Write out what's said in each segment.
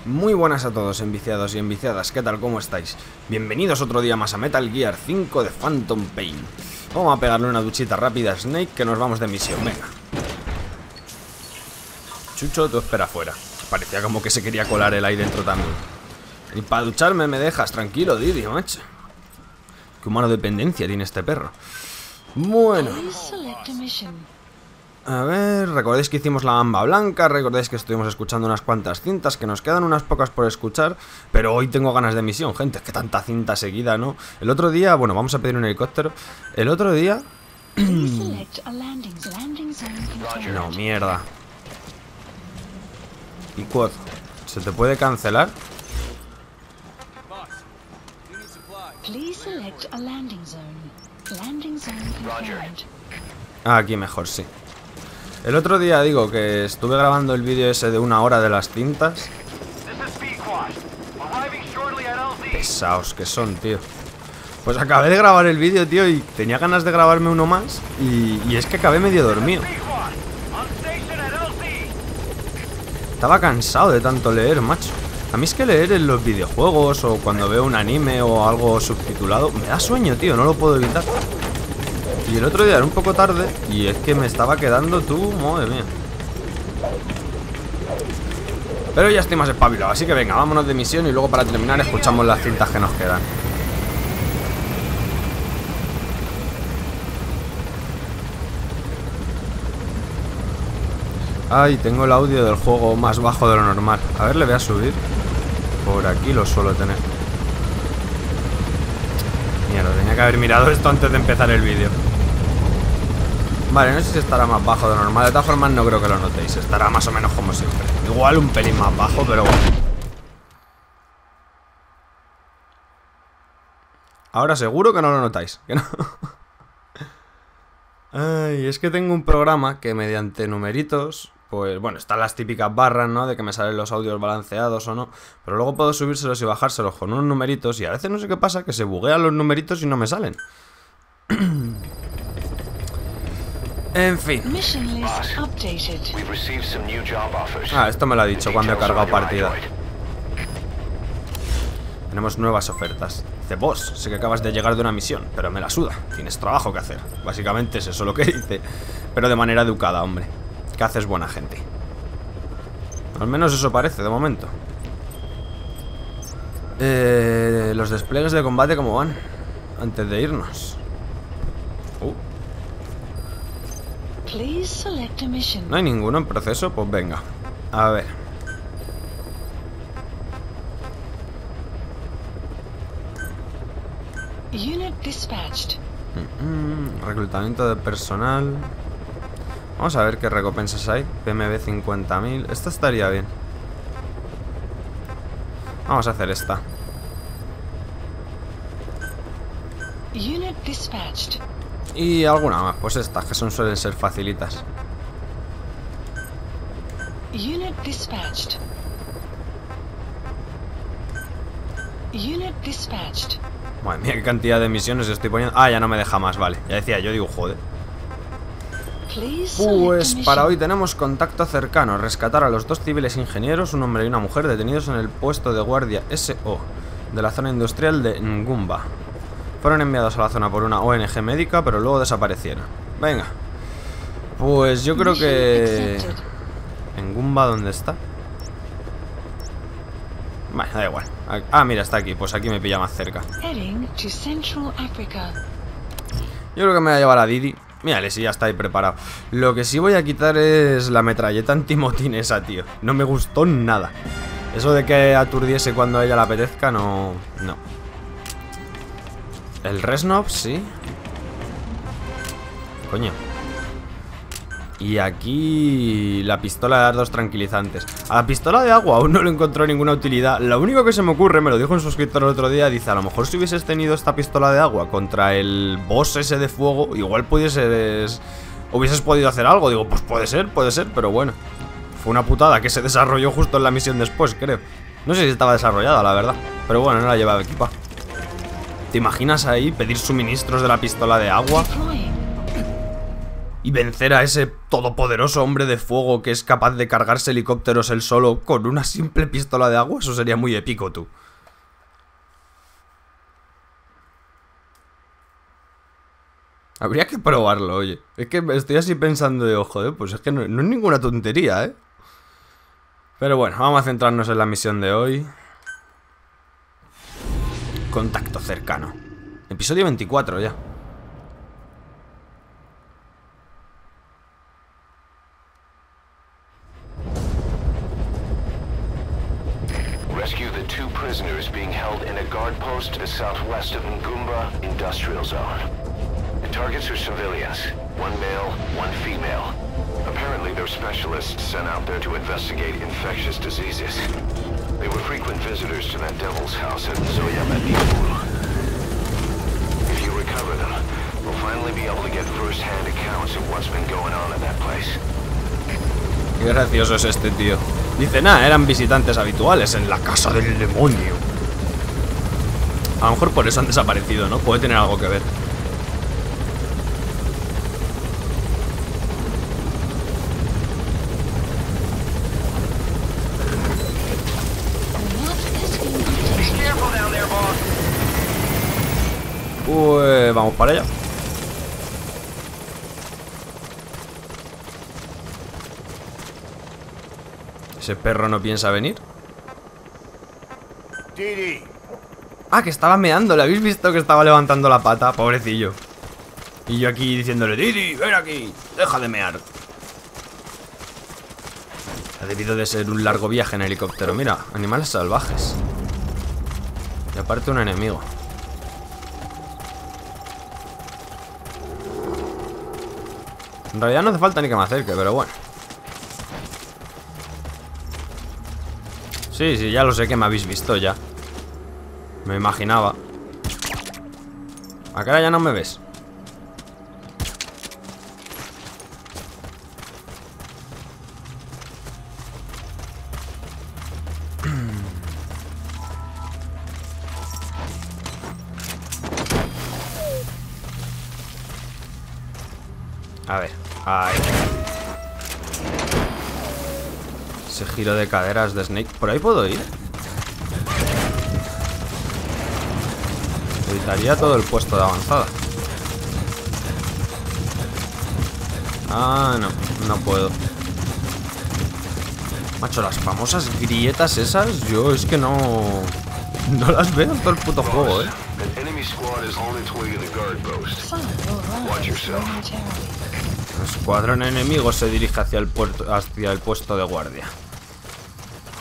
Muy buenas a todos, enviciados y enviciadas, ¿qué tal? ¿Cómo estáis? Bienvenidos otro día más a Metal Gear 5 de Phantom Pain. Vamos a pegarle una duchita rápida a Snake, que nos vamos de misión, venga. Chucho, tú espera afuera. Parecía como que se quería colar él ahí dentro también. Y para ducharme me dejas, tranquilo, Didi, macho. Qué humano dependencia tiene este perro. Bueno. A ver, recordéis que hicimos la gamba blanca, recordéis que estuvimos escuchando unas cuantas cintas, que nos quedan unas pocas por escuchar, pero hoy tengo ganas de misión, gente, es que tanta cinta seguida, ¿no? El otro día, bueno, vamos a pedir un helicóptero. El otro día... No, mierda. ¿Y cuál? ¿Se te puede cancelar? Ah, aquí mejor, sí. El otro día digo que estuve grabando el vídeo ese de 1 hora de las cintas. Pesados que son, tío. Pues acabé de grabar el vídeo, tío, y tenía ganas de grabarme uno más. Y es que acabé medio dormido. Estaba cansado de tanto leer, macho. A mí es que leer en los videojuegos o cuando veo un anime o algo subtitulado me da sueño, tío, no lo puedo evitar. Y el otro día era un poco tarde y es que me estaba quedando tú, madre mía. Pero ya estoy más espabilado, así que venga, vámonos de misión y luego para terminar escuchamos las cintas que nos quedan. Ay, tengo el audio del juego más bajo de lo normal. A ver, le voy a subir. Por aquí lo suelo tener. Mierda, tenía que haber mirado esto antes de empezar el vídeo. Vale, no sé si estará más bajo de lo normal. De todas formas no creo que lo notéis. Estará más o menos como siempre. Igual un pelín más bajo, pero bueno. Ahora seguro que no lo notáis, que no. Ay, es que tengo un programa que mediante numeritos, pues bueno, están las típicas barras, ¿no? De que me salen los audios balanceados o no. Pero luego puedo subírselos y bajárselos con unos numeritos. Y a veces no sé qué pasa, que se buguean los numeritos y no me salen. En fin. Ah, esto me lo ha dicho cuando he cargado partida. Tenemos nuevas ofertas. Dice, boss, sé que acabas de llegar de una misión, pero me la suda. Tienes trabajo que hacer. Básicamente es eso lo que dice. Pero de manera educada, hombre. Que haces buena gente. Al menos eso parece, de momento. Los despliegues de combate, ¿cómo van? Antes de irnos. ¿No hay ninguno en proceso? Pues venga. A ver. Reclutamiento de personal. Vamos a ver qué recompensas hay. PMB 50.000. Esta estaría bien. Vamos a hacer esta. Y alguna más, pues estas, que suelen ser facilitas. Madre mía, qué cantidad de misiones estoy poniendo. Ah, ya no me deja más, vale. Ya decía, yo digo, joder. Pues para hoy tenemos contacto cercano. Rescatar a los 2 civiles ingenieros, un hombre y una mujer, detenidos en el puesto de guardia SO de la zona industrial de Ngumba. Fueron enviados a la zona por una ONG médica, pero luego desaparecieron. Venga. Pues yo creo que... ¿En Ngumba dónde está? Vale, da igual. Ah, mira, está aquí. Pues aquí me pilla más cerca. Yo creo que me voy a llevar a Didi. Mírale, si ya está ahí preparado. Lo que sí voy a quitar es la metralleta antimotín esa, tío. No me gustó nada. Eso de que aturdiese cuando a ella le apetezca, no... No. El Resnov, sí. Coño. Y aquí la pistola de dardos tranquilizantes. A la pistola de agua aún no le encontró ninguna utilidad. Lo único que se me ocurre, me lo dijo un suscriptor el otro día, dice, a lo mejor si hubieses tenido esta pistola de agua contra el boss ese de fuego, igual hubieses podido hacer algo. Digo, pues puede ser, pero bueno. Fue una putada que se desarrolló justo en la misión después, creo. No sé si estaba desarrollada, la verdad. Pero bueno, no la llevaba equipada. ¿Te imaginas ahí pedir suministros de la pistola de agua? y vencer a ese todopoderoso hombre de fuego que es capaz de cargarse helicópteros él solo con una simple pistola de agua, eso sería muy épico, tú. Habría que probarlo, oye. Es que estoy así pensando de, joder, pues es que no es ninguna tontería, ¿eh? Pero bueno, vamos a centrarnos en la misión de hoy. Contacto cercano. Episodio 24 ya. Rescue the 2 prisoners being held in a guard post to the southwest of Ngumba Industrial Zone. The targets are civilians. 1 male, 1 female. Apparently they're specialists sent out there to investigate infectious diseases. They were frequent visitors to that devil's house at Zoyamadibu. If you recover them, we'll finally be able to get first-hand accounts of what's been going on in that place. Qué gracioso es este tío. Dice, nada, eran visitantes habituales en la casa del demonio. A lo mejor por eso han desaparecido, ¿no? Puede tener algo que ver. Pues vamos para allá. ¿Ese perro no piensa venir? Didi. Ah, que estaba meando. ¿Le habéis visto que estaba levantando la pata? Pobrecillo. Y yo aquí diciéndole, Didi, ven aquí, deja de mear. Ha debido de ser un largo viaje en helicóptero. Mira, animales salvajes. Y aparte un enemigo. En realidad no hace falta ni que me acerque, pero bueno. Sí, sí, ya lo sé que me habéis visto ya. Me imaginaba. ¿A qué hora ya no me ves? A ver, ahí. Ese giro de caderas de Snake. ¿Por ahí puedo ir? Editaría todo el puesto de avanzada. Ah, no, no puedo. Macho, las famosas grietas esas, yo es que no las veo en todo el puto juego, El escuadrón enemigo se dirige hacia el puesto de guardia.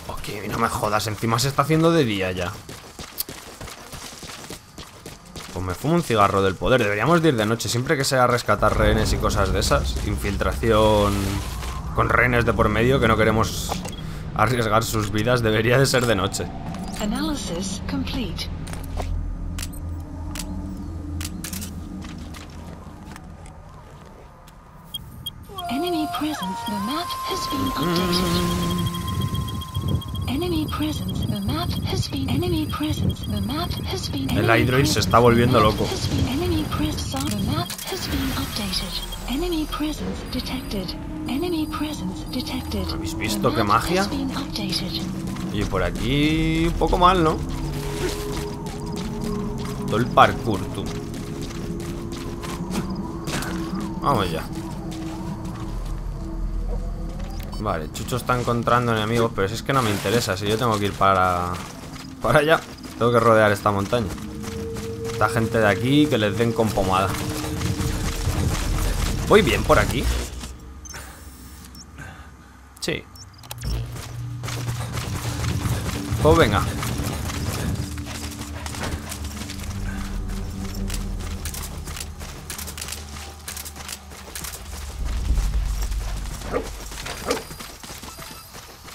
Ok, no me jodas, encima se está haciendo de día ya. Pues me fumo un cigarro del poder. Deberíamos de ir de noche, siempre que sea rescatar rehenes y cosas de esas. Infiltración con rehenes de por medio, que no queremos arriesgar sus vidas. Debería de ser de noche. Analysis complete. Enemy presence. The map has been updated. Enemy presence. The map has been. Enemy presence. The map has been. El iDroid se está volviendo loco. Enemy presence. The map has been updated. Enemy presence detected. Enemy presence detected. ¿Habéis visto qué magia? Y por aquí un poco mal, ¿no? Todo el parkour, tú. Vamos ya. Vale, Chucho está encontrando enemigos, pero si es que no me interesa. Si yo tengo que ir para allá, tengo que rodear esta montaña. Esta gente de aquí que les den con pomada. ¿Voy bien por aquí? Sí. Pues venga.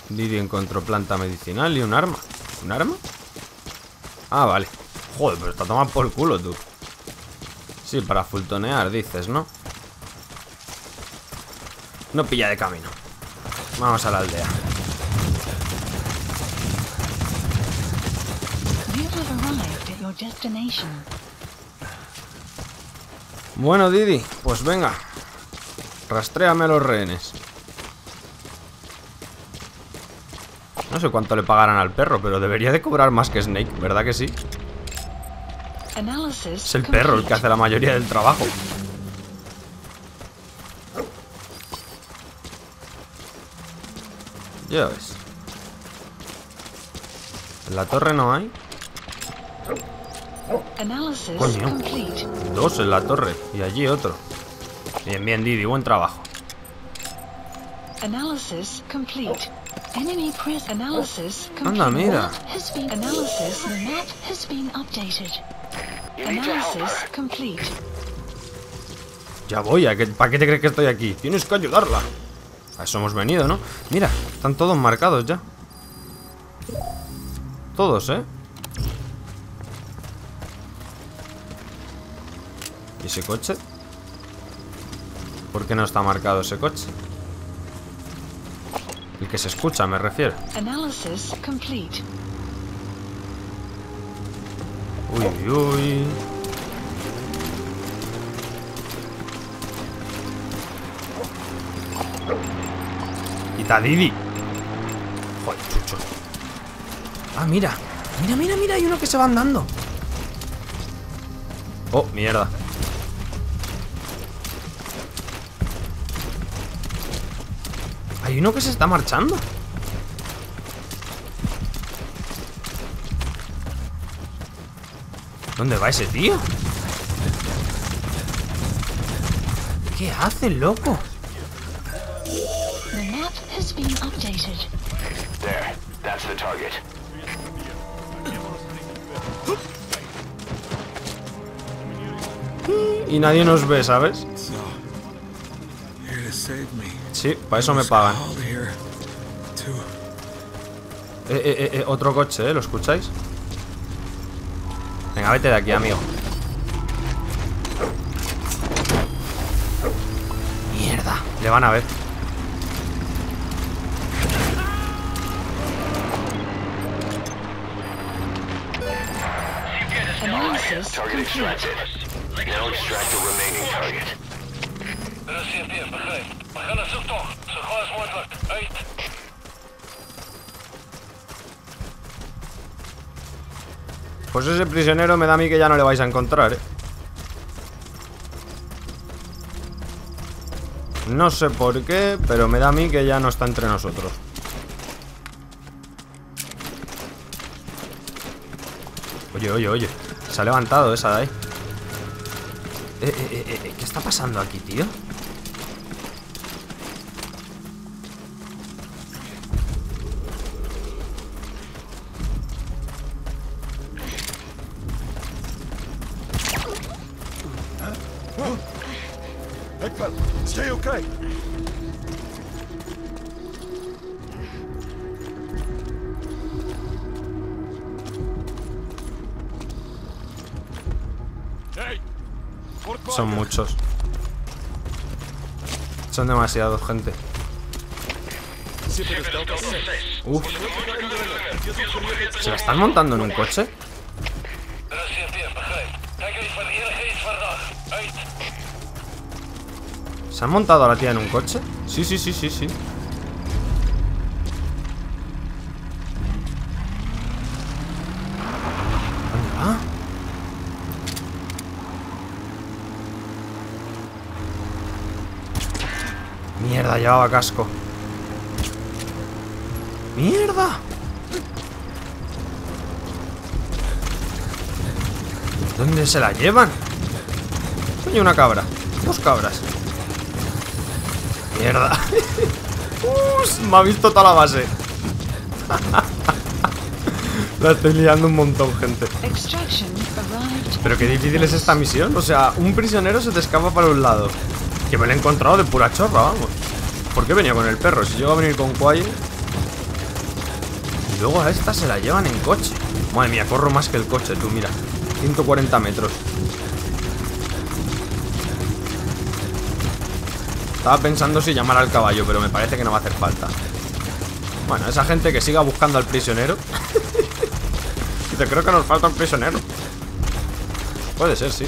Didi encontró planta medicinal y un arma. ¿Un arma? Ah, vale. Joder, pero está tomando por culo, tú. Sí, para fultonear, dices, ¿no? No pilla de camino. Vamos a la aldea. destination. Bueno, Didi, pues venga. Rastréame a los rehenes. No sé cuánto le pagarán al perro, pero debería de cobrar más que Snake, ¿verdad que sí? Es el perro el que hace la mayoría del trabajo. Ya ves. ¿En la torre no hay? Coño, 2 en la torre y allí otro. Bien, bien, Didi, buen trabajo. Anda, mira. Ya voy, ¿para qué te crees que estoy aquí? Tienes que ayudarla. A eso hemos venido, ¿no? Mira, están todos marcados ya. Todos, ¿eh? ¿Y ese coche? ¿Por qué no está marcado ese coche? El que se escucha, me refiero. Uy, uy. Quita, Didi. Joder, chucho. Ah, mira. Mira, mira, mira, hay uno que se va andando. Oh, mierda. Hay uno que se está marchando. ¿Dónde va ese tío? ¿Qué hace, loco? The map has been updated. There, that's the target. Y nadie nos ve, ¿sabes? Sí, para eso me pagan. Otro coche, ¿lo escucháis? Venga, vete de aquí, amigo. Mierda, le van a ver. Target extracted. Now extract the remaining target. Pues ese prisionero me da a mí que ya no le vais a encontrar, ¿eh? No sé por qué, pero me da a mí que ya no está entre nosotros. Oye, oye, oye. Se ha levantado esa de ahí. ¿Qué está pasando aquí, tío? Stay okay. Son muchos. Son demasiados, gente. Uf. ¿Se la están montando en un coche? ¿Se han montado a la tía en un coche? Sí, sí, sí, sí, sí. ¿Dónde va? Mierda, llevaba casco. ¡Mierda! ¿Dónde se la llevan? Soy una cabra. 2 cabras. Mierda. Me ha visto toda la base. La estoy liando un montón, gente. Pero qué difícil es esta misión. O sea, un prisionero se te escapa para un lado. Que me lo he encontrado de pura chorra, vamos. ¿Por qué venía con el perro? Si llego a venir con Quiet. Y luego a esta se la llevan en coche. Madre mía, corro más que el coche, tú, mira. 140 metros. Estaba pensando si llamar al caballo, pero me parece que no va a hacer falta. Bueno, esa gente que siga buscando al prisionero. Dice, creo que nos falta un prisionero. Puede ser, sí.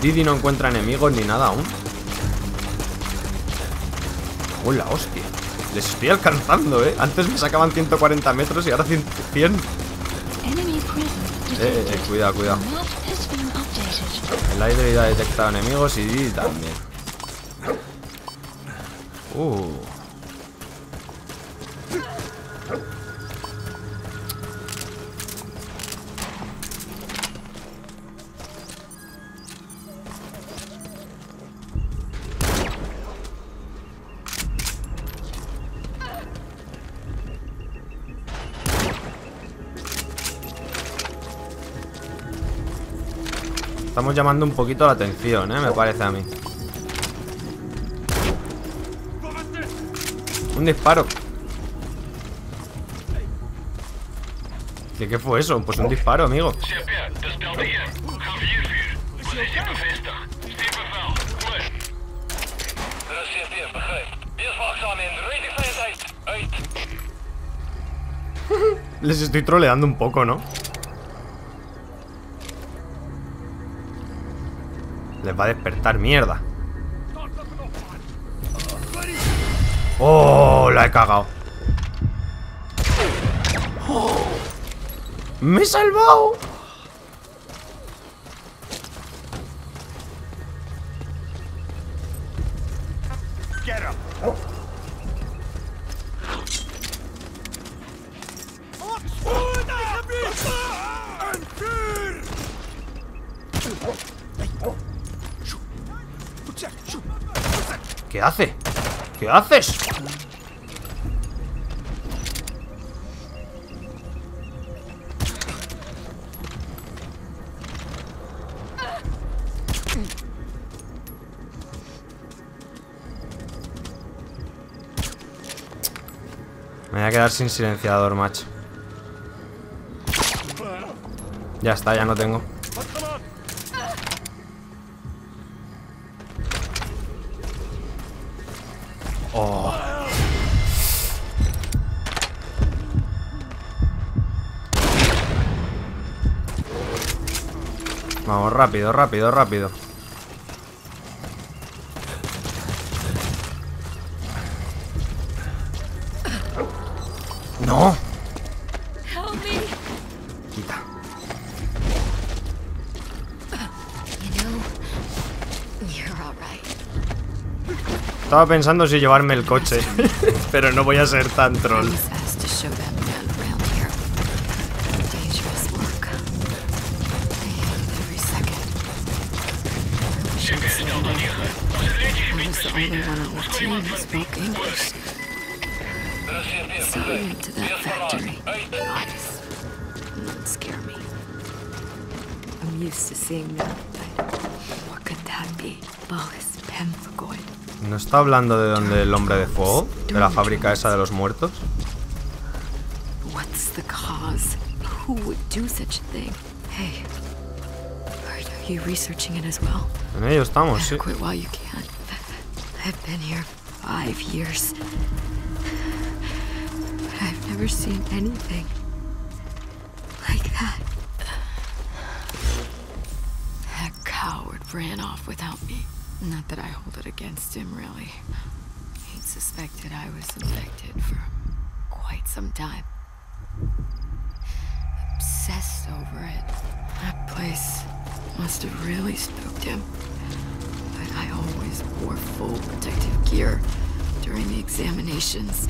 Didi no encuentra enemigos ni nada aún. Hola, hostia. Les estoy alcanzando, Antes me sacaban 140 metros y ahora 100. Cuidado, cuidado. El aire ya ha detectado enemigos y también. Estamos llamando un poquito la atención, me parece a mí. Un disparo. ¿Qué fue eso? Pues un disparo, amigo. Les estoy troleando un poco, ¿no? Les va a despertar, mierda. ¡Oh! La he cagado. ¡Oh! ¡Me he salvado! ¿Qué hace? ¿Qué haces? Me voy a quedar sin silenciador, macho. Ya está, ya no tengo. Oh. Vamos, rápido, rápido, rápido. ¡No! Quita. Estaba pensando si llevarme el coche, pero no voy a ser tan troll. ¿No está hablando de donde el hombre de fuego? ¿De la fábrica esa de los muertos? En ello estamos, sí. Ran off without me. Not that I hold it against him, really. He'd suspected I was infected for quite some time. Obsessed over it. That place must have really spooked him. But I always wore full protective gear during the examinations.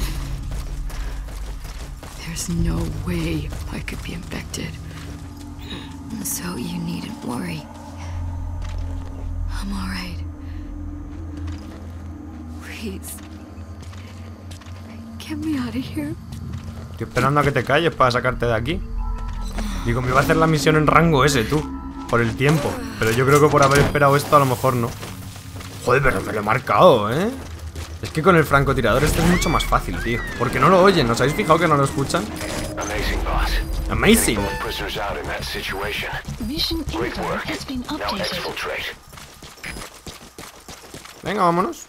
There's no way I could be infected. So you needn't worry. I'm all right. Please. Get me out of here. Estoy esperando a que te calles para sacarte de aquí. Digo, me iba a hacer la misión en rango ese, tú. Por el tiempo. Pero yo creo que por haber esperado esto a lo mejor no. Joder, pero me lo he marcado, Es que con el francotirador esto es mucho más fácil, tío. Porque no lo oyen, ¿os habéis fijado que no lo escuchan? Amazing. Mission info has been updated. Venga, vámonos.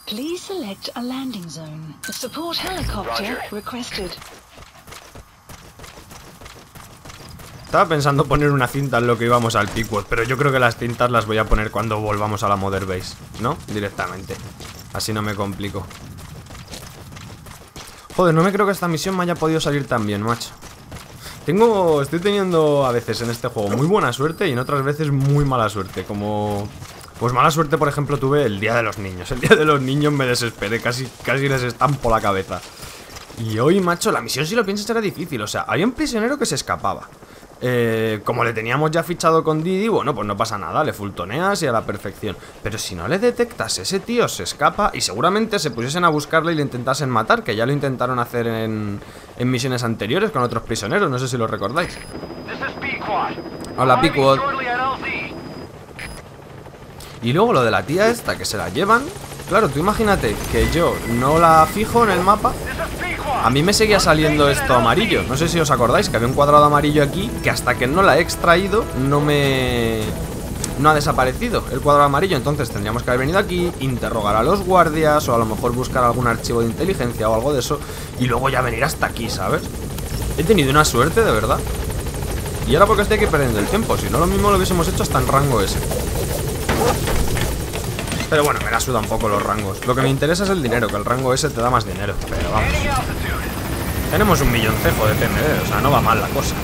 Please select a landing zone. A support helicopter requested. Estaba pensando poner una cinta en lo que íbamos al Pickwood, pero yo creo que las cintas las voy a poner cuando volvamos a la Mother Base, ¿no? Directamente. Así no me complico. Joder, no me creo que esta misión me haya podido salir tan bien, macho. Estoy teniendo a veces en este juego muy buena suerte y en otras veces muy mala suerte. Como... Pues mala suerte, por ejemplo, tuve el Día de los Niños. El Día de los Niños me desesperé, casi les estampo la cabeza. Y hoy, macho, la misión, si lo piensas, era difícil. O sea, había un prisionero que se escapaba. Como le teníamos ya fichado con Didi, bueno, pues no pasa nada, le fultoneas y a la perfección. Pero si no le detectas, ese tío se escapa y seguramente se pusiesen a buscarle y le intentasen matar, que ya lo intentaron hacer en misiones anteriores con otros prisioneros, no sé si lo recordáis. Hola, Pickwood. Y luego lo de la tía esta, que se la llevan. Claro, tú imagínate que yo no la fijo en el mapa. A mí me seguía saliendo esto amarillo. No sé si os acordáis que había un cuadrado amarillo aquí, que hasta que no la he extraído no ha desaparecido el cuadrado amarillo. Entonces tendríamos que haber venido aquí, interrogar a los guardias, o a lo mejor buscar algún archivo de inteligencia o algo de eso, y luego ya venir hasta aquí, ¿sabes? He tenido una suerte, de verdad. Y ahora porque estoy aquí perdiendo el tiempo. Si no, lo mismo lo hubiésemos hecho hasta en rango ese. Pero bueno, me la suda un poco los rangos. Lo que me interesa es el dinero, que el rango ese te da más dinero. Pero vamos, tenemos un milloncejo de PMD, o sea, no va mal la cosa.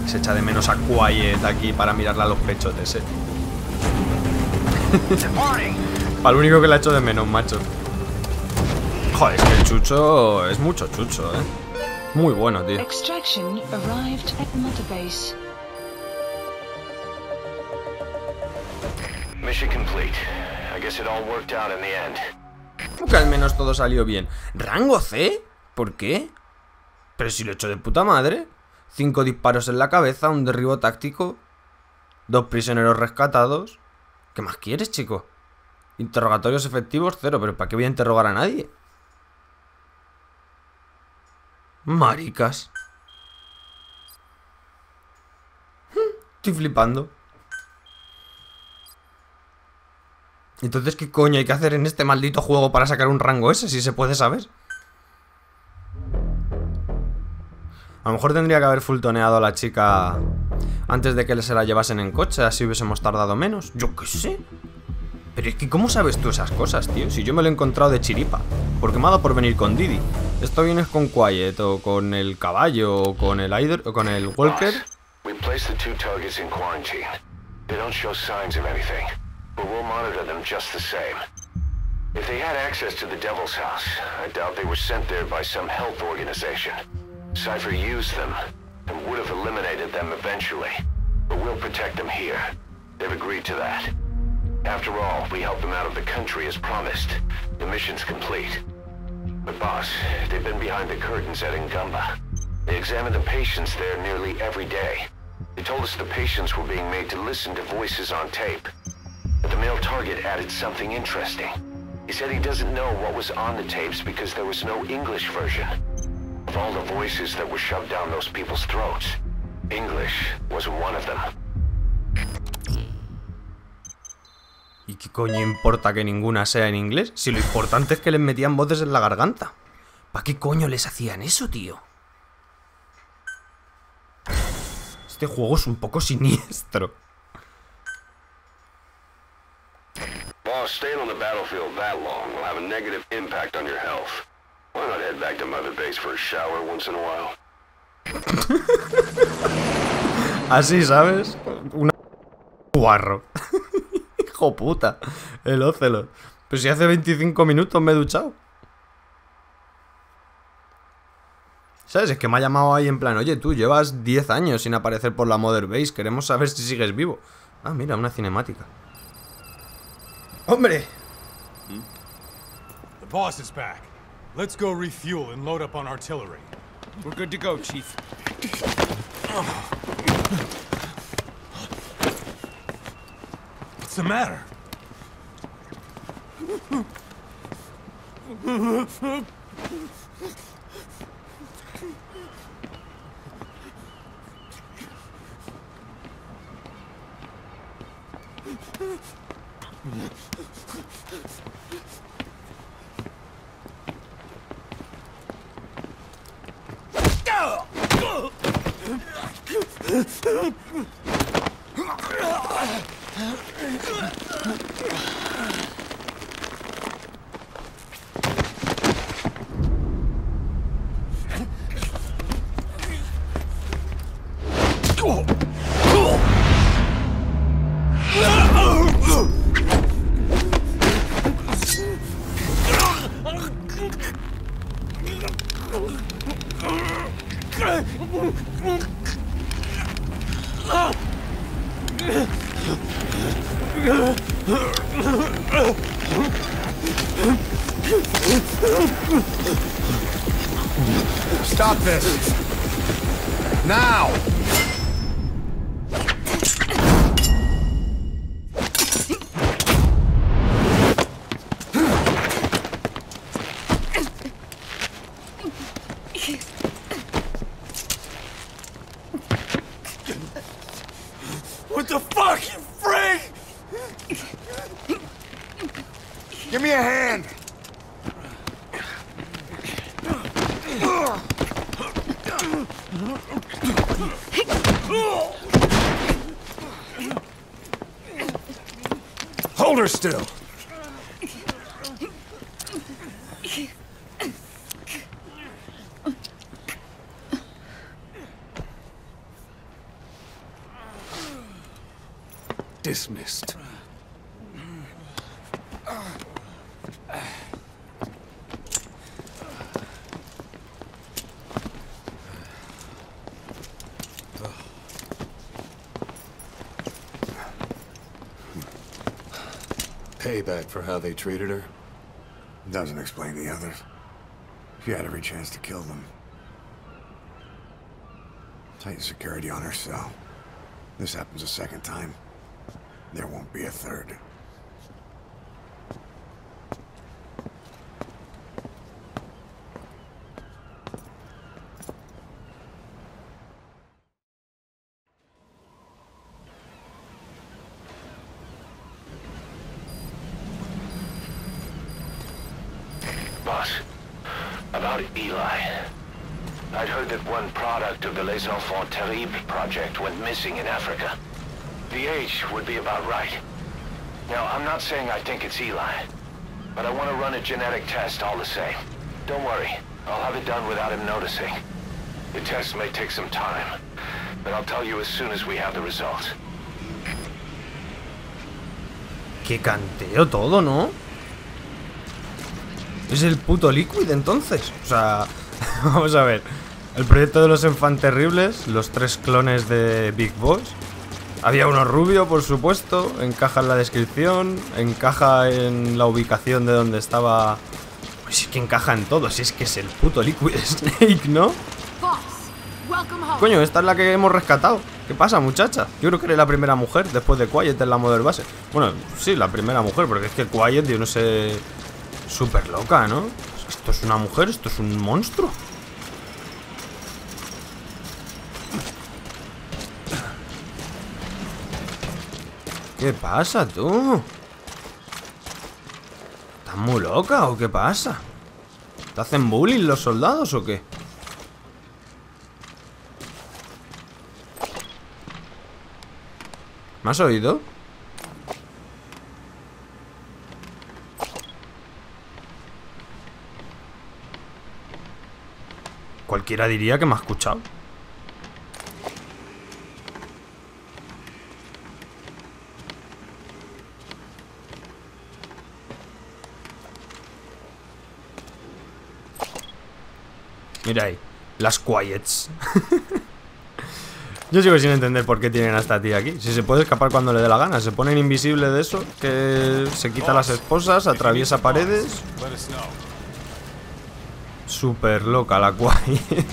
Se echa de menos a Quiet aquí para mirarle a los pechotes, Para lo único que le ha hecho de menos, macho. Joder, es que el chucho es mucho chucho, Muy bueno, tío. Extraction arrived at Mother Base. Mission complete. I guess it all worked out in the end. ¿Cómo que al menos todo salió bien? ¿Rango C? ¿Por qué? Pero si lo he hecho de puta madre. 5 disparos en la cabeza, un derribo táctico, 2 prisioneros rescatados. ¿Qué más quieres, chico? Interrogatorios efectivos 0, pero ¿para qué voy a interrogar a nadie? Maricas. Estoy flipando. Entonces, ¿qué coño hay que hacer en este maldito juego para sacar un rango ese? Si se puede saber. A lo mejor tendría que haber fultoneado a la chica antes de que se la llevasen en coche, así hubiésemos tardado menos. Yo qué sé. Pero es que ¿cómo sabes tú esas cosas, tío? Si yo me lo he encontrado de chiripa. Porque me ha dado por venir con Didi. Esto vienes con Quiet, o con el caballo, o con el Aider, o con el Walker. We placed the 2 targets in quarantine. They don't show signs of anything, but we'll monitor them just the same. If they had access to the Devil's House, I doubt they were sent there by some health organization. Cypher used them, and would have eliminated them eventually. But we'll protect them here. They've agreed to that. After all, we helped them out of the country as promised. The mission's complete. But boss, they've been behind the curtains at Ngumba. They examine the patients there nearly every day. They told us the patients were being made to listen to voices on tape. But the male target added something interesting. He said he doesn't know what was on the tapes because there was no English version. Of all the voices that were shoved down those people's throats, English wasn't one of them. ¿Y qué coño importa que ninguna sea en inglés? Si lo importante es que les metían voces en la garganta. ¿Para qué coño les hacían eso, tío? Este juego es un poco siniestro. Boss, staying on the battlefield that long will have a negative impact on your health. Why not head back to Mother Base for a shower once in a while? Así, ¿sabes? Un guarro. Hijo puta. El Ocelot. Pero si hace 25 minutos me he duchado. ¿Sabes? Es que me ha llamado ahí en plan, oye, tú llevas 10 años sin aparecer por la Mother Base. Queremos saber si sigues vivo. Ah, mira, una cinemática. ¡Hombre! The boss is back. Let's go refuel and load up on artillery. We're good to go, Chief. What's the matter? Stop this! Now! What the fuck, you freak? Give me a hand! Hold her still! Dismissed. Payback for how they treated her? Doesn't explain the others. She had every chance to kill them. Tight security on her cell. This happens a second time. There won't be a third. Boss, about Eli. I'd heard that one product of the Les Enfants Terribles project went missing in Africa. The age would be about right. Now, I'm not saying I think it's Eli, but I want to run a genetic test all the same. Don't worry, I'll have it done without him noticing. The test may take some time, but I'll tell you as soon as we have the results. Qué canteo todo, ¿no? Es el puto Liquid entonces. O sea, vamos a ver. El proyecto de los Enfants Terribles, los 3 clones de Big Boss. Había uno rubio, por supuesto. Encaja en la descripción. Encaja en la ubicación de donde estaba. Pues es que encaja en todo. Si es que es el puto Liquid Snake, ¿no? Coño, esta es la que hemos rescatado. ¿Qué pasa, muchacha? Yo creo que eres la primera mujer después de Quiet en la Model Base. Bueno, sí, la primera mujer, porque es que Quiet, yo no sé... Súper loca, ¿no? Esto es una mujer, esto es un monstruo. ¿Qué pasa, tú? ¿Estás muy loca o qué pasa? ¿Te hacen bullying los soldados o qué? ¿Me has oído? Cualquiera diría que me ha escuchado. Mira ahí, las Quiets. Yo sigo sin entender por qué tienen a esta tía aquí. Si se puede escapar cuando le dé la gana. Se ponen invisible de eso, que se quita las esposas, atraviesa paredes. Súper loca la Quiet.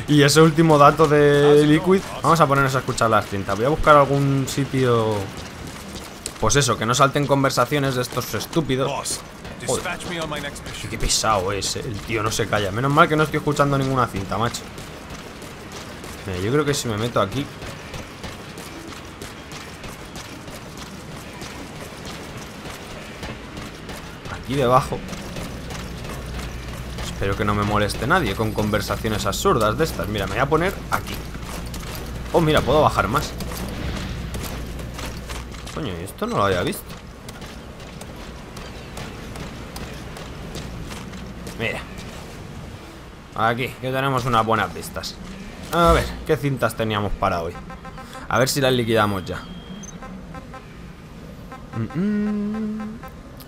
Y ese último dato de Liquid. Vamos a ponernos a escuchar las cintas. Voy a buscar algún sitio. Pues eso, que no salten conversaciones de estos estúpidos. Joder. Qué pesado es, el tío no se calla. Menos mal que no estoy escuchando ninguna cinta, macho. Mira, yo creo que si me meto aquí. Aquí debajo. Espero que no me moleste nadie con conversaciones absurdas de estas. Mira, me voy a poner aquí. Oh, mira, puedo bajar más. Coño, esto no lo había visto. Mira. Aquí, que tenemos unas buenas vistas. A ver, ¿qué cintas teníamos para hoy? A ver si las liquidamos ya.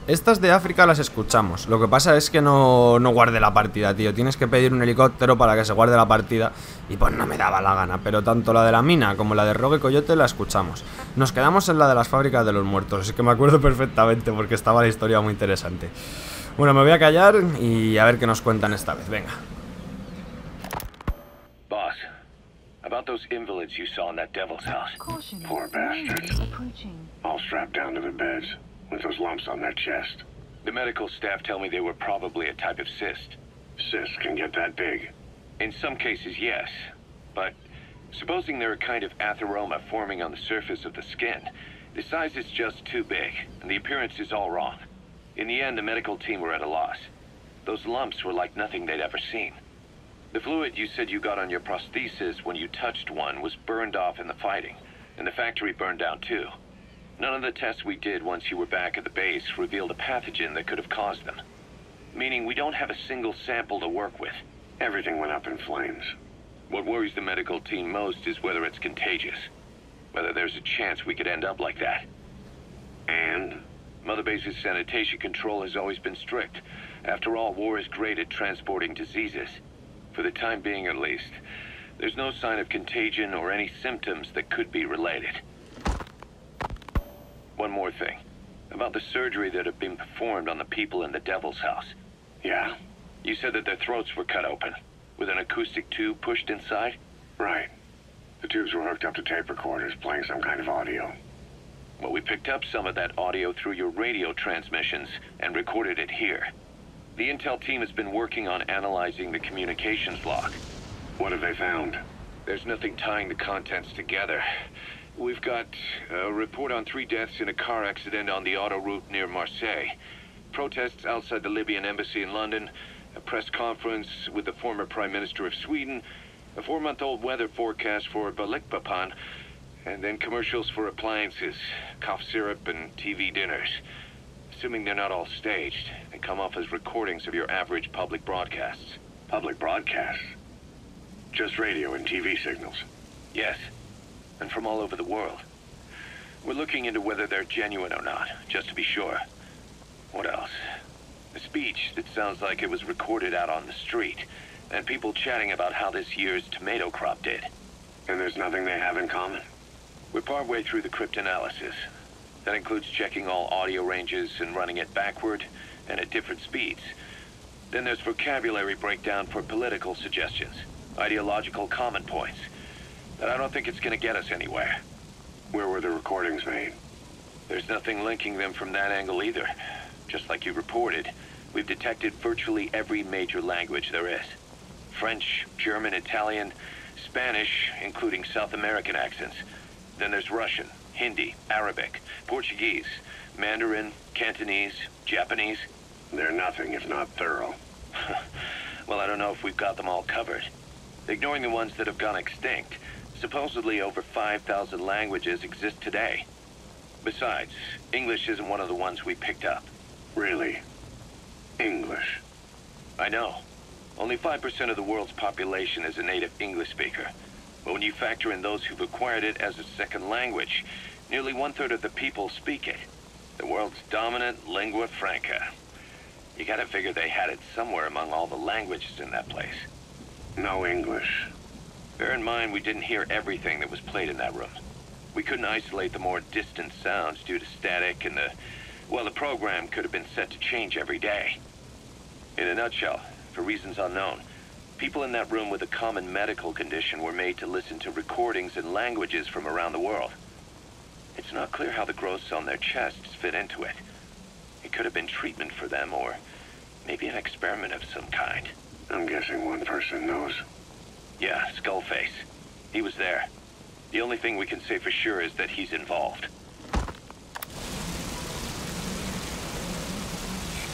Estas de África las escuchamos. Lo que pasa es que no guarde la partida, tío. Tienes que pedir un helicóptero para que se guarde la partida. Y pues no me daba la gana. Pero tanto la de la mina como la de Rogue Coyote la escuchamos. Nos quedamos en la de las fábricas de los muertos. Así que me acuerdo perfectamente porque estaba la historia muy interesante. Bueno, me voy a callar y a ver qué nos cuentan esta vez. Venga. Boss, about those invalids you saw in that devil's house. Caution. Poor bastards. Approaching. All strapped down to their beds, with those lumps on their chest. The medical staff tell me they were probably a type of cyst. Cysts can get that big. In some cases, yes. But supposing they're a kind of atheroma forming on the surface of the skin, the size is just too big, and the appearance is all wrong. In the end, the medical team were at a loss. Those lumps were like nothing they'd ever seen. The fluid you said you got on your prosthesis when you touched one was burned off in the fighting, and the factory burned down too. None of the tests we did once you were back at the base revealed a pathogen that could have caused them. Meaning we don't have a single sample to work with. Everything went up in flames. What worries the medical team most is whether it's contagious. Whether there's a chance we could end up like that. And? Mother Base's sanitation control has always been strict. After all, war is great at transporting diseases. For the time being, at least, there's no sign of contagion or any symptoms that could be related. One more thing. About the surgery that had been performed on the people in the Devil's House. Yeah? You said that their throats were cut open, with an acoustic tube pushed inside? Right. The tubes were hooked up to tape recorders, playing some kind of audio. Well, we picked up some of that audio through your radio transmissions and recorded it here. The intel team has been working on analyzing the communications log. What have they found? There's nothing tying the contents together. We've got a report on 3 deaths in a car accident on the autoroute near Marseille. Protests outside the Libyan embassy in London. A press conference with the former Prime Minister of Sweden. A 4-month-old weather forecast for Balikpapan. And then commercials for appliances, cough syrup, and TV dinners. Assuming they're not all staged, and come off as recordings of your average public broadcasts. Public broadcasts? Just radio and TV signals? Yes, and from all over the world. We're looking into whether they're genuine or not, just to be sure. What else? A speech that sounds like it was recorded out on the street, and people chatting about how this year's tomato crop did. And there's nothing they have in common? We're partway through the cryptanalysis. That includes checking all audio ranges and running it backward and at different speeds. Then there's vocabulary breakdown for political suggestions, ideological comment points. But I don't think it's going to get us anywhere. Where were the recordings made? There's nothing linking them from that angle either. Just like you reported, we've detected virtually every major language there is. French, German, Italian, Spanish, including South American accents. Then there's Russian, Hindi, Arabic, Portuguese, Mandarin, Cantonese, Japanese. They're nothing if not thorough. Well, I don't know if we've got them all covered. Ignoring the ones that have gone extinct, supposedly over 5,000 languages exist today. Besides, English isn't one of the ones we picked up. Really? English? I know. Only 5% of the world's population is a native English speaker. But when you factor in those who've acquired it as a second language, nearly 1/3 of the people speak it. The world's dominant lingua franca. You gotta figure they had it somewhere among all the languages in that place. No English. Bear in mind, we didn't hear everything that was played in that room. We couldn't isolate the more distant sounds due to static and the program could have been set to change every day. In a nutshell, for reasons unknown, people in that room with a common medical condition were made to listen to recordings in languages from around the world. It's not clear how the growths on their chests fit into it. It could have been treatment for them, or maybe an experiment of some kind. I'm guessing one person knows. Yeah, Skullface. He was there. The only thing we can say for sure is that he's involved.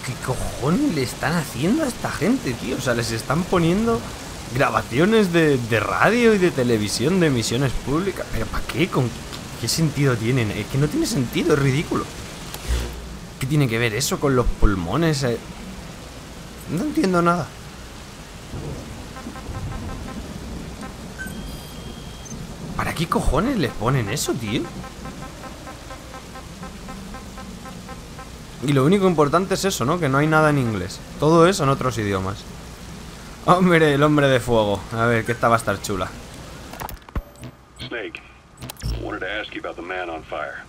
¿Qué cojones le están haciendo a esta gente, tío? O sea, les están poniendo Grabaciones de radio y de televisión de emisiones públicas. ¿Pero para qué? ¿Con qué sentido tienen? Es que no tiene sentido, es ridículo. ¿Qué tiene que ver eso con los pulmones? No entiendo nada. ¿Para qué cojones les ponen eso, tío? Y lo único importante es eso, ¿no? Que no hay nada en inglés. Todo eso en otros idiomas. Hombre, el hombre de fuego. A ver, que esta va a estar chula. Snake, I wanted to ask you about the man on fire.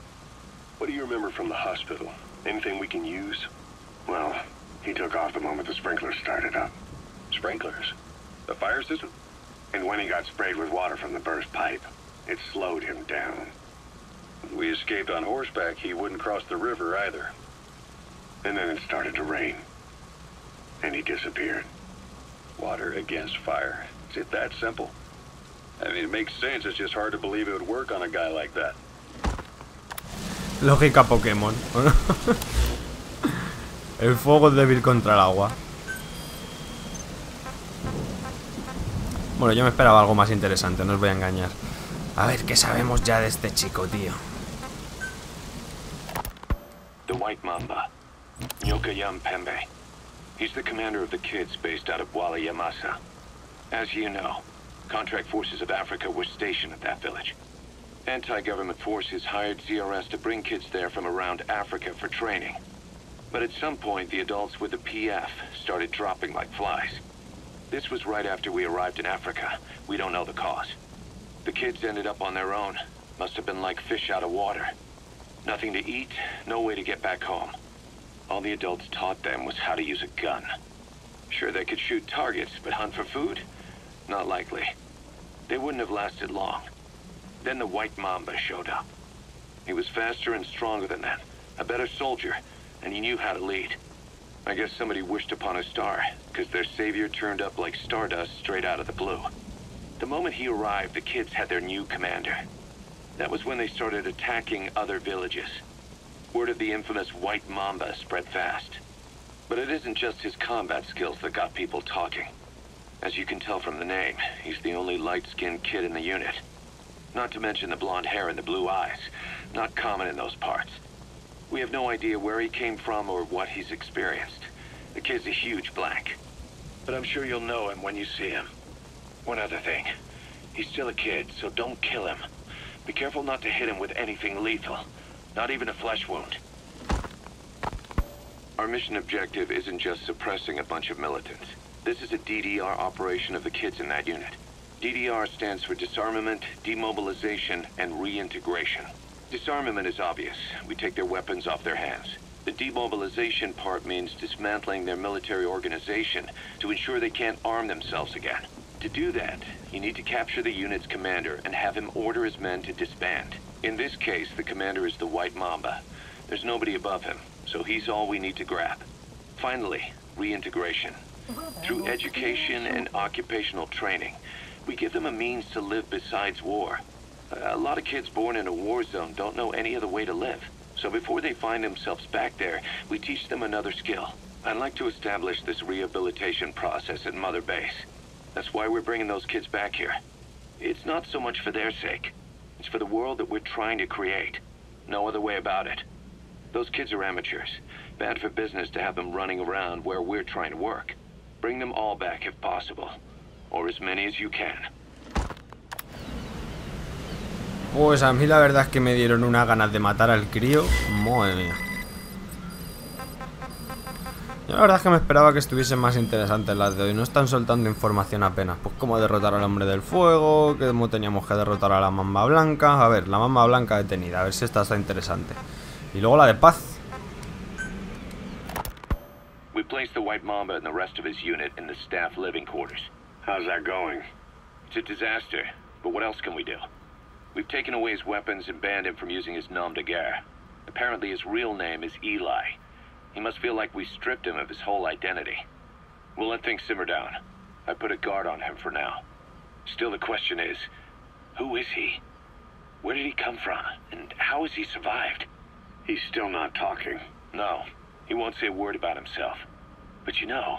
What do you remember from the hospital? Anything we can use? Well, he took off the moment the sprinklers started up. Sprinklers? The fire system? And when he got sprayed with water from the burst pipe, it slowed him down. If we escaped on horseback, he wouldn't cross the river either. And then it started to rain. And he disappeared. Water against fire. Is it that simple? I mean, it makes sense. It's just hard to believe it would work on a guy like that. Lógica Pokémon. El fuego es débil contra el agua. Bueno, yo me esperaba algo más interesante, no os voy a engañar. A ver, ¿qué sabemos ya de este chico, tío? The White Mamba. Nyokayam Pembe. He's the commander of the kids based out of Wala Yamasa. As you know, contract forces of Africa were stationed at that village. Anti-government forces hired CRS to bring kids there from around Africa for training. But at some point, the adults with the PF started dropping like flies. This was right after we arrived in Africa. We don't know the cause. The kids ended up on their own. Must have been like fish out of water. Nothing to eat, no way to get back home. All the adults taught them was how to use a gun. Sure, they could shoot targets, but hunt for food? Not likely. They wouldn't have lasted long. Then the White Mamba showed up. He was faster and stronger than them, a better soldier, and he knew how to lead. I guess somebody wished upon a star, because their savior turned up like stardust straight out of the blue. The moment he arrived, the kids had their new commander. That was when they started attacking other villages. Word of the infamous White Mamba spread fast. But it isn't just his combat skills that got people talking. As you can tell from the name, he's the only light-skinned kid in the unit. Not to mention the blonde hair and the blue eyes. Not common in those parts. We have no idea where he came from or what he's experienced. The kid's a huge blank. But I'm sure you'll know him when you see him. One other thing. He's still a kid, so don't kill him. Be careful not to hit him with anything lethal. Not even a flesh wound. Our mission objective isn't just suppressing a bunch of militants. This is a DDR operation of the kids in that unit. DDR stands for disarmament, demobilization, and reintegration. Disarmament is obvious. We take their weapons off their hands. The demobilization part means dismantling their military organization to ensure they can't arm themselves again. To do that, you need to capture the unit's commander and have him order his men to disband. In this case, the commander is the White Mamba. There's nobody above him, so he's all we need to grab. Finally, reintegration. Through education and occupational training, we give them a means to live besides war. A lot of kids born in a war zone don't know any other way to live. So before they find themselves back there, we teach them another skill. I'd like to establish this rehabilitation process at Mother Base. That's why we're bringing those kids back here. It's not so much for their sake. It's for the world that we're trying to create. No other way about it. Those kids are amateurs. Bad for business to have them running around where we're trying to work. Bring them all back if possible. Or as many as you can. Pues a mí la verdad es que me dieron unas ganas de matar al crío. Madre mía. Yo la verdad es que me esperaba que estuviesen más interesantes las de hoy. No están soltando información apenas. Pues cómo derrotar al hombre del fuego, cómo teníamos que derrotar a la mamba blanca. A ver, la mamba blanca detenida. A ver si esta está interesante. Y luego la de paz. We placed the White Mamba and the rest of his unit in the staff living quarters. How's that going? It's a disaster, but what else can we do? We've taken away his weapons and banned him from using his nom de guerre. Apparently his real name is Eli. He must feel like we stripped him of his whole identity. We'll let things simmer down. I put a guard on him for now. Still, the question is, who is he? Where did he come from? And how has he survived? He's still not talking. No, he won't say a word about himself. But you know,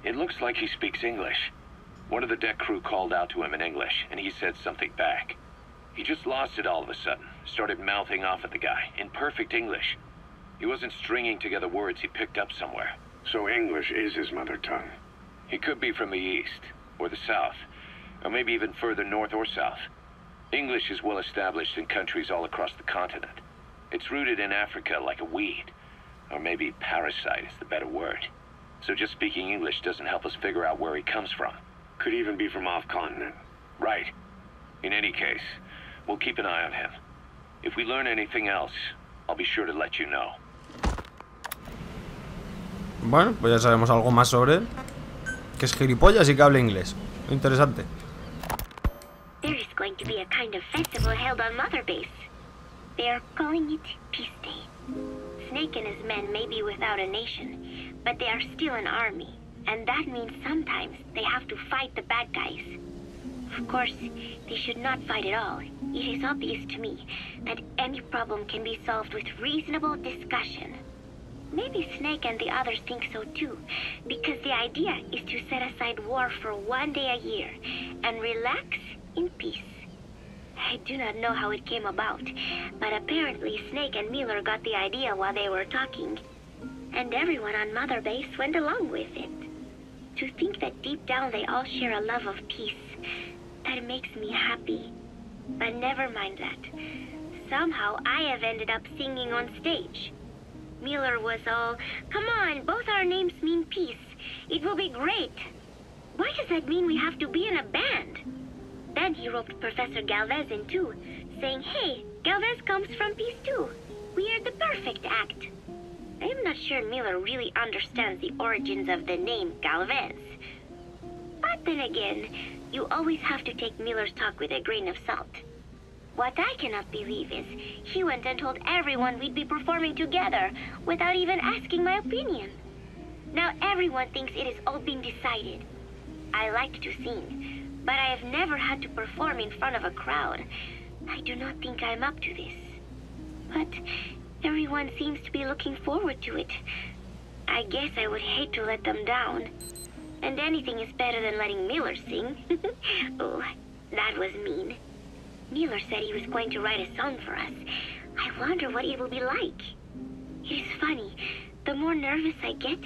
it looks like he speaks English. One of the deck crew called out to him in English, and he said something back. He just lost it all of a sudden, started mouthing off at the guy, in perfect English. He wasn't stringing together words he picked up somewhere. So English is his mother tongue? He could be from the east, or the south, or maybe even further north or south. English is well established in countries all across the continent. It's rooted in Africa like a weed, or maybe parasite is the better word. So just speaking English doesn't help us figure out where he comes from. Could even be from off-continent. Right. In any case, we'll keep an eye on him. If we learn anything else, I'll be sure to let you know. Bueno, pues ya sabemos algo más sobre él. Que es gilipollas y que habla inglés. Interesante. There is going to be a kind of festival held on Mother Base. They are calling it Peace Day. Snake and his men may be without a nation, but they are still an army, and that means sometimes they have to fight the bad guys. Of course, they should not fight at all. It is obvious to me that any problem can be solved with reasonable discussion. Maybe Snake and the others think so too, because the idea is to set aside war for one day a year and relax in peace. I do not know how it came about, but apparently Snake and Miller got the idea while they were talking, and everyone on Mother Base went along with it. To think that deep down they all share a love of peace, that makes me happy. But never mind that. Somehow I have ended up singing on stage. Miller was all, "Come on, both our names mean peace. It will be great." Why does that mean we have to be in a band? Then he roped Professor Galvez in too, saying, "Hey, Galvez comes from peace too. We are the perfect act." I am not sure Miller really understands the origins of the name Galvez. But then again, you always have to take Miller's talk with a grain of salt. What I cannot believe is he went and told everyone we'd be performing together without even asking my opinion. Now everyone thinks it has all been decided. I like to sing, but I have never had to perform in front of a crowd. I do not think I'm up to this. But everyone seems to be looking forward to it. I guess I would hate to let them down. And anything is better than letting Miller sing. Oh, that was mean. Miller said he was going to write a song for us. I wonder what it will be like. It is funny. The more nervous I get,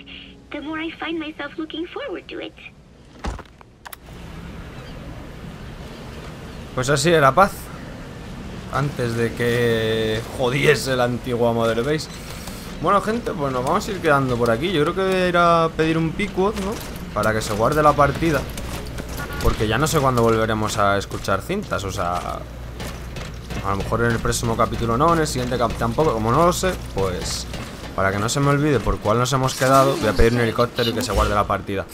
the more I find myself looking forward to it. Pues así era Paz. Antes de que jodiese la antigua Mother Base. Bueno, gente, pues nos vamos a ir quedando por aquí. Yo creo que voy a ir a pedir un pickwood, ¿no? Para que se guarde la partida. Porque ya no sé cuándo volveremos a escuchar cintas. O sea, a lo mejor en el próximo capítulo no, en el siguiente tampoco. Como no lo sé, pues para que no se me olvide por cuál nos hemos quedado, voy a pedir un helicóptero y que se guarde la partida.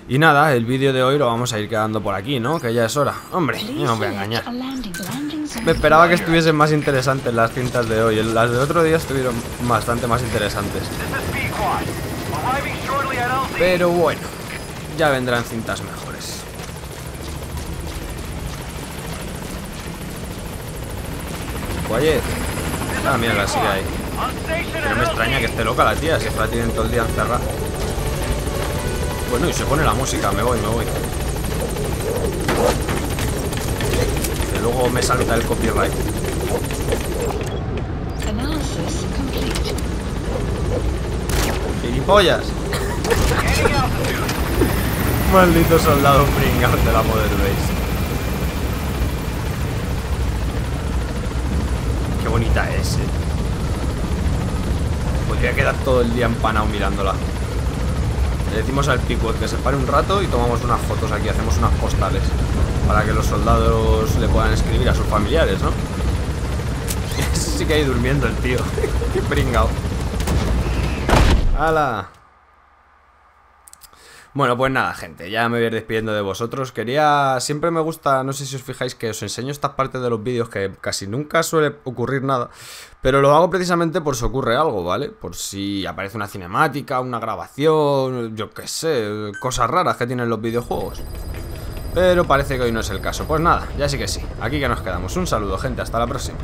Y nada, el vídeo de hoy lo vamos a ir quedando por aquí, ¿no? Que ya es hora. Hombre, no os voy a engañar. Me esperaba que estuviesen más interesantes las cintas de hoy. Las de otro día estuvieron bastante más interesantes. Pero bueno, ya vendrán cintas mejores. Oye, ah, mierda, sigue ahí. Pero me extraña que esté loca la tía, si la tienen todo el día encerrada. Bueno, y se pone la música, me voy. Que luego me salta el copyright. ¡Gilipollas! Maldito soldado pringao de la Mother Base. Qué bonita es, Podría quedar todo el día empanado mirándola. Le decimos al Pickwood que se pare un rato y tomamos unas fotos aquí, hacemos unas postales para que los soldados le puedan escribir a sus familiares, ¿no? Sigue ahí durmiendo el tío. Qué pringao. ¡Hala! Bueno, pues nada, gente, ya me voy a ir despidiendo de vosotros. Siempre me gusta, no sé si os fijáis, que os enseño estas partes de los vídeos que casi nunca suele ocurrir nada, pero lo hago precisamente por si ocurre algo, ¿vale? Por si aparece una cinemática, una grabación, yo qué sé, cosas raras que tienen los videojuegos. Pero parece que hoy no es el caso. Pues nada, ya sí que sí, aquí que nos quedamos. Un saludo, gente, hasta la próxima.